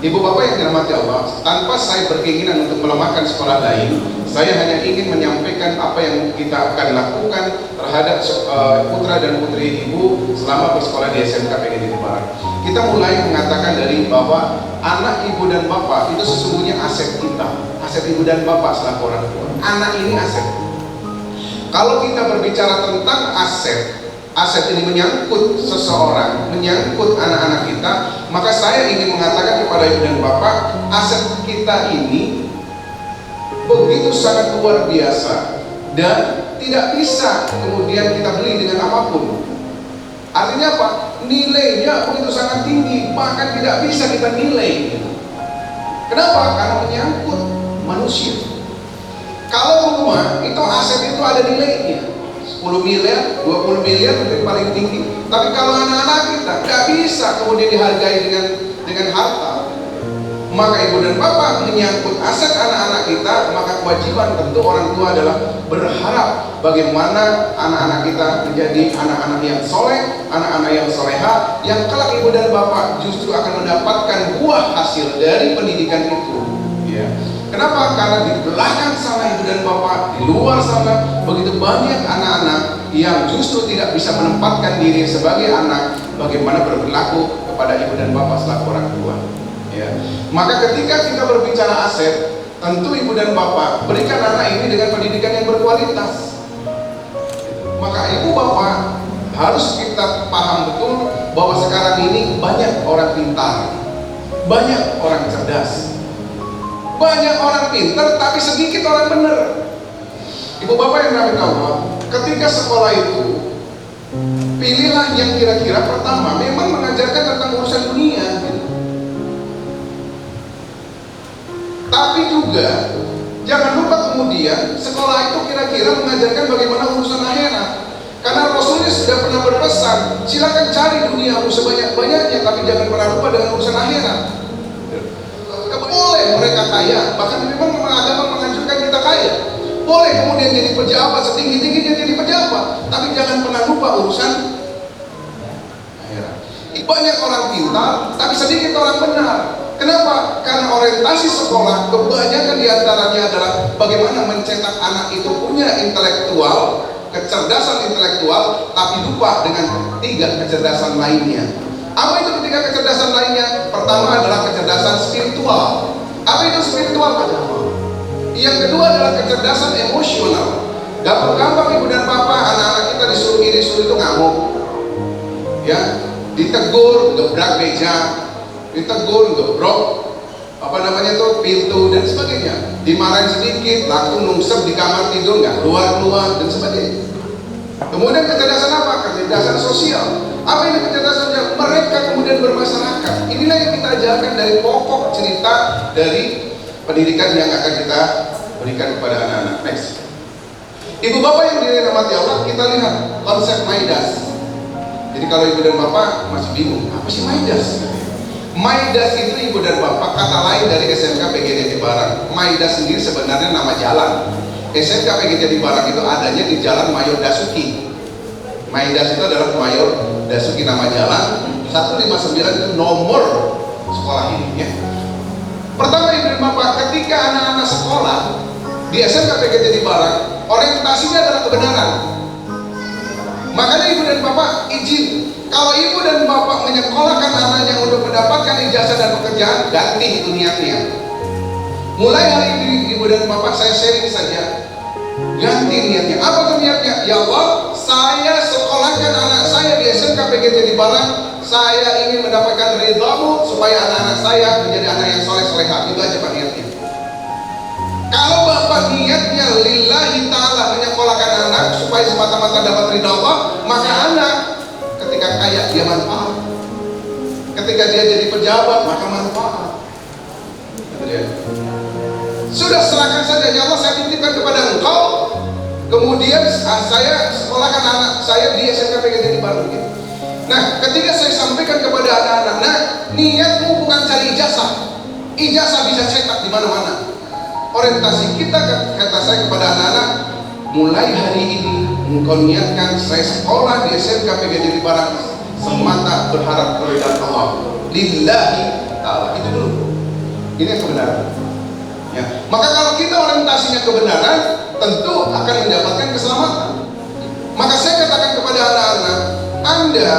Ibu bapak yang dirahmati Allah, tanpa saya berkeinginan untuk melemahkan sekolah lain, saya hanya ingin menyampaikan apa yang kita akan lakukan terhadap putra dan putri ibu selama bersekolah di SMK PGD Barat. Kita mulai mengatakan dari bahwa anak ibu dan bapak itu sesungguhnya aset kita, aset ibu dan bapak selaku orang tua. Anak ini aset. Kalau kita berbicara tentang aset, aset ini menyangkut seseorang, menyangkut anak-anak kita, maka saya ingin mengatakan kepada ibu dan bapak, aset kita ini begitu sangat luar biasa dan tidak bisa kemudian kita beli dengan apapun. Artinya apa? Nilainya begitu sangat tinggi, bahkan tidak bisa kita nilai. Kenapa? Karena menyangkut manusia. Kalau rumah itu aset itu ada nilainya, 10 miliar, 20 miliar mungkin paling tinggi. Tapi kalau anak-anak kita nggak bisa kemudian dihargai dengan harta. Maka ibu dan bapak menyangkut aset anak-anak kita, maka kewajiban tentu orang tua adalah berharap bagaimana anak-anak kita menjadi anak-anak yang soleh, anak-anak yang soleha, yang kelak ibu dan bapak justru akan mendapatkan buah hasil dari pendidikan itu. Ya. Kenapa? Karena di belakang sana ibu dan bapak, di luar sana begitu banyak anak-anak yang justru tidak bisa menempatkan diri sebagai anak, bagaimana berperilaku kepada ibu dan bapak selaku orang tua. Ya. Maka ketika kita berbicara aset, tentu ibu dan bapak berikan anak ini dengan pendidikan yang berkualitas. Maka ibu bapak harus kita paham betul bahwa sekarang ini banyak orang pintar, banyak orang cerdas, banyak orang pintar tapi sedikit orang benar. Ibu bapak yang dirahmati Allah, ketika sekolah itu pilihlah yang kira-kira pertama memang mengajarkan tentang urusan dunia gitu. Tapi juga jangan lupa kemudian sekolah itu kira-kira mengajarkan bagaimana urusan akhirat. Karena Rasulnya sudah pernah berpesan, silakan cari duniamu sebanyak-banyaknya, tapi jangan pernah lupa dengan urusan akhirat. Boleh mereka kaya, bahkan memang agama menganjurkan kita kaya. Boleh kemudian jadi pejabat, setinggi-tingginya jadi pejabat, tapi jangan pernah lupa urusan akhirat. Banyak orang pintar, tapi sedikit orang benar. Kenapa? Karena orientasi sekolah kebanyakan diantaranya adalah bagaimana mencetak anak itu punya intelektual, kecerdasan intelektual, tapi lupa dengan 3 kecerdasan lainnya. Apa itu 3 kecerdasan lainnya? Pertama adalah kecerdasan spiritual. Apa itu spiritual? Agama. Yang kedua adalah kecerdasan emosional. Gampang-gampang ibu dan bapak, anak-anak kita disuruh ini, disuruh itu ngamuk. Ya, ditegur, gebrak meja, ditegur, gebrok pintu dan sebagainya, dimarahin sedikit langsung nungsep di kamar tidur, nggak keluar dan sebagainya. Kemudian kecerdasan apa? Kecerdasan sosial. Apa ini kecerdasan sosial? Mereka kemudian bermasyarakat. Inilah yang kita ajarkan dari pokok cerita dari pendidikan yang akan kita berikan kepada anak-anak. Next. Ibu bapak yang dirahmati Allah, kita lihat konsep Maidas. Jadi kalau ibu dan bapak masih bingung, apa sih Maidas? Maidas itu ibu dan bapak kata lain dari SMK PGD Barat. Maidas sendiri sebenarnya nama jalan. SMK PGD Barat itu adanya di Jalan Mayor Dasuki. Maidas itu adalah Mayor Dasuki nama jalan. 159 itu nomor sekolah ini ya. Pertama ibu dan bapak, ketika anak-anak sekolah di SMK PGD Barat, orientasinya adalah kebenaran. Makanya ibu dan bapak izin, kalau ibu dan bapak menyekolahkan anaknya untuk mendapatkan ijazah dan pekerjaan, ganti itu niatnya. Mulai hari ini ibu dan bapak saya sharing saja, ganti niatnya. Apa tuh niatnya? Ya Allah, saya sekolahkan anak saya di SMK PGD Barat, saya ingin mendapatkan ridhamu supaya anak-anak saya menjadi anak yang soleh-solehah. Itu aja pak niatnya. Kalau bapak niatnya lillahi ta'ala menyekolahkan anak supaya semata-mata dapat ridha Allah, maka anak ketika kaya dia manfaat, ketika dia jadi pejabat maka manfaat. Sudah serahkan saja, ya Allah saya titipkan kepada engkau, kemudian saya sekolahkan anak saya di SMK PGD Barat. Nah, ketika saya sampaikan kepada anak-anak, nah niatmu bukan cari ijazah, ijazah bisa cetak di mana-mana. Orientasi kita, kata saya kepada anak-anak, mulai hari ini engkau niatkan saya sekolah di SMK PGD Barat semata berharap keridhaan Allah lillahi ta'ala. Itu dulu. Ini yang kebenaran. Ya. Maka kalau kita orientasinya kebenaran, tentu akan mendapatkan keselamatan. Maka saya katakan kepada anak-anak, Anda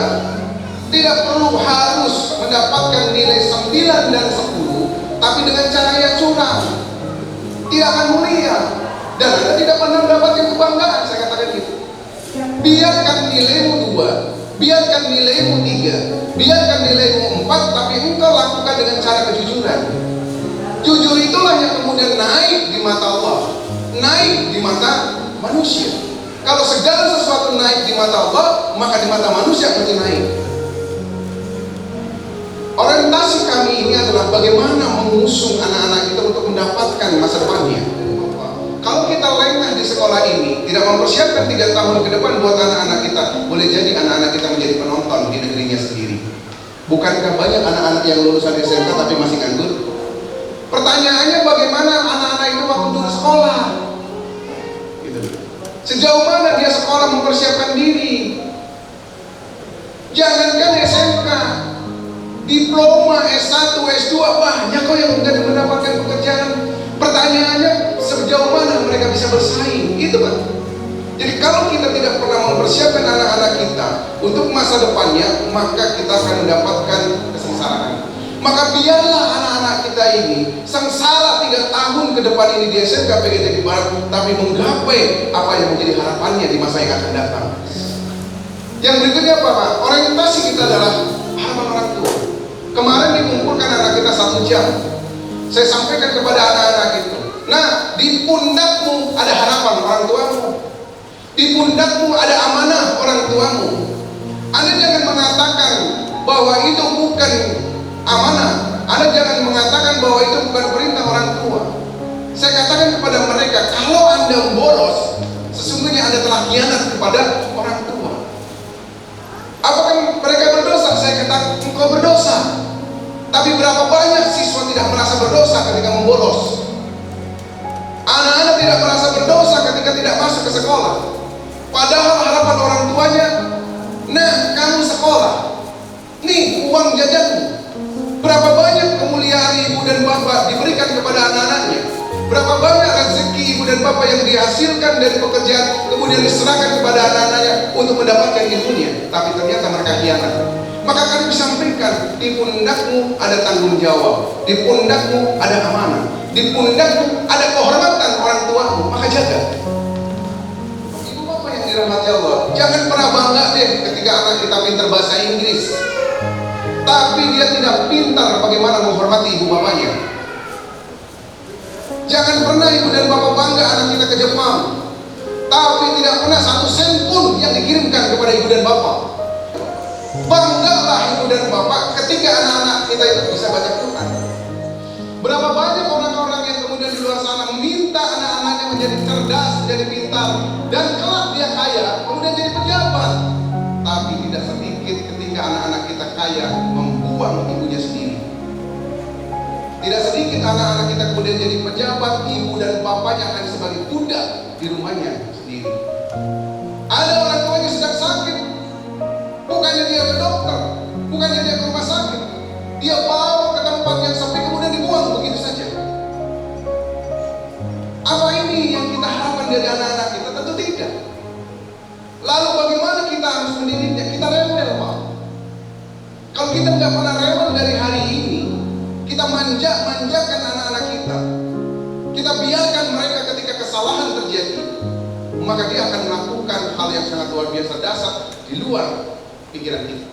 tidak perlu harus mendapatkan nilai 9 dan 10, tapi dengan cara yang curang, tidak akan mulia, dan Anda tidak pernah mendapatkan kebanggaan. Saya katakan gitu. Biarkan nilaimu 2, biarkan nilaimu 3, biarkan nilaimu 4, tapi engkau lakukan dengan cara kejujuran. Jujur itulah yang kemudian naik di mata Allah, naik di mata manusia. Kalau segala sesuatu naik di mata Allah, maka di mata manusia mesti naik. Orientasi kami ini adalah bagaimana mengusung anak-anak kita untuk mendapatkan masa depannya. Kalau kita lengah di sekolah ini, tidak mempersiapkan 3 tahun ke depan buat anak-anak kita, boleh jadi anak-anak kita menjadi penonton di negerinya sendiri. Bukankah banyak anak-anak yang lulusan SMK tapi masih nganggur? Pertanyaannya, bagaimana anak-anak itu waktu dulu sekolah? Gitu. Sejauh mana dia sekolah mempersiapkan diri? Jangankan SMK, diploma S1, S2 banyak kok yang sudah mendapatkan pekerjaan. Pertanyaannya, sejauh mana mereka bisa bersaing? Itu kan. Jadi kalau kita tidak pernah mempersiapkan anak-anak kita untuk masa depannya, maka kita akan mendapatkan kesengsaraan. Maka biarlah anak-anak kita ini sengsara 3 tahun ke depan ini di SMK PGTP Barat, tapi menggapai apa yang menjadi harapannya di masa yang akan datang. Yang berikutnya apa Pak? Orientasi kita adalah harapan orang tua. Kemarin dikumpulkan anak kita 1 jam. Saya sampaikan kepada anak-anak itu, nah, di pundakmu ada harapan orang tuamu, di pundakmu ada amanah orang tuamu. Anda jangan mengatakan bahwa itu bukan amanah. Anda jangan mengatakan bahwa itu bukan perintah orang tua. Saya katakan kepada mereka, kalau Anda bolos, sesungguhnya Anda telah khianat kepada orang tua. Apakah mereka berdosa? Saya katakan, engkau berdosa. Tapi berapa banyak siswa tidak merasa berdosa ketika membolos? Anak-anak tidak merasa berdosa ketika tidak masuk ke sekolah. Padahal harapan orang tuanya, nah, kamu sekolah, nih uang jajanmu. Berapa banyak kemuliaan ibu dan bapak diberikan kepada anak-anaknya? Berapa banyak rezeki ibu dan bapak yang dihasilkan dari pekerjaan kemudian diserahkan kepada anak-anaknya untuk mendapatkan ilmunya, tapi ternyata mereka khianat. Maka kami sampaikan, di pundakmu ada tanggung jawab, di pundakmu ada amanah, di pundakmu ada kehormatan orang tuamu, maka jaga. Ibu bapak yang dirahmati Allah, jangan pernah bangga deh ketika anak kita pintar bahasa Inggris, tapi dia tidak pintar bagaimana menghormati ibu bapaknya. Jangan pernah ibu dan bapak bangga anak kita ke Jepang, tapi tidak pernah 1 sen pun yang dikirimkan kepada ibu dan bapak. Banggalah ibu dan bapak ketika anak-anak kita itu bisa baca Quran. Berapa banyak orang-orang yang kemudian di luar sana meminta anak-anaknya menjadi cerdas, menjadi pintar, dan kelak dia kaya, kemudian jadi pejabat. Tapi tidak sedikit ketika anak-anak kita kaya membuang ibunya sendiri. Tidak sedikit anak-anak kita kemudian jadi pejabat, ibu dan bapaknya hanya sebagai budak di rumahnya sendiri. Ada orang tuanya sedang sakit, bukannya dia ke dokter, bukannya dia ke rumah sakit, dia bawa ke tempat yang sepi kemudian dibuang begitu saja. Apa ini yang kita harapkan dari anak-anak kita? Tentu tidak. Lalu bagaimana kita harus mendidiknya? Kita rewel Pak. Kalau kita nggak pernah rewel dari hari ini, kita manjakan anak-anak kita, kita biarkan mereka ketika kesalahan terjadi, maka dia akan melakukan hal yang sangat luar biasa dasar di luar pikiran kita.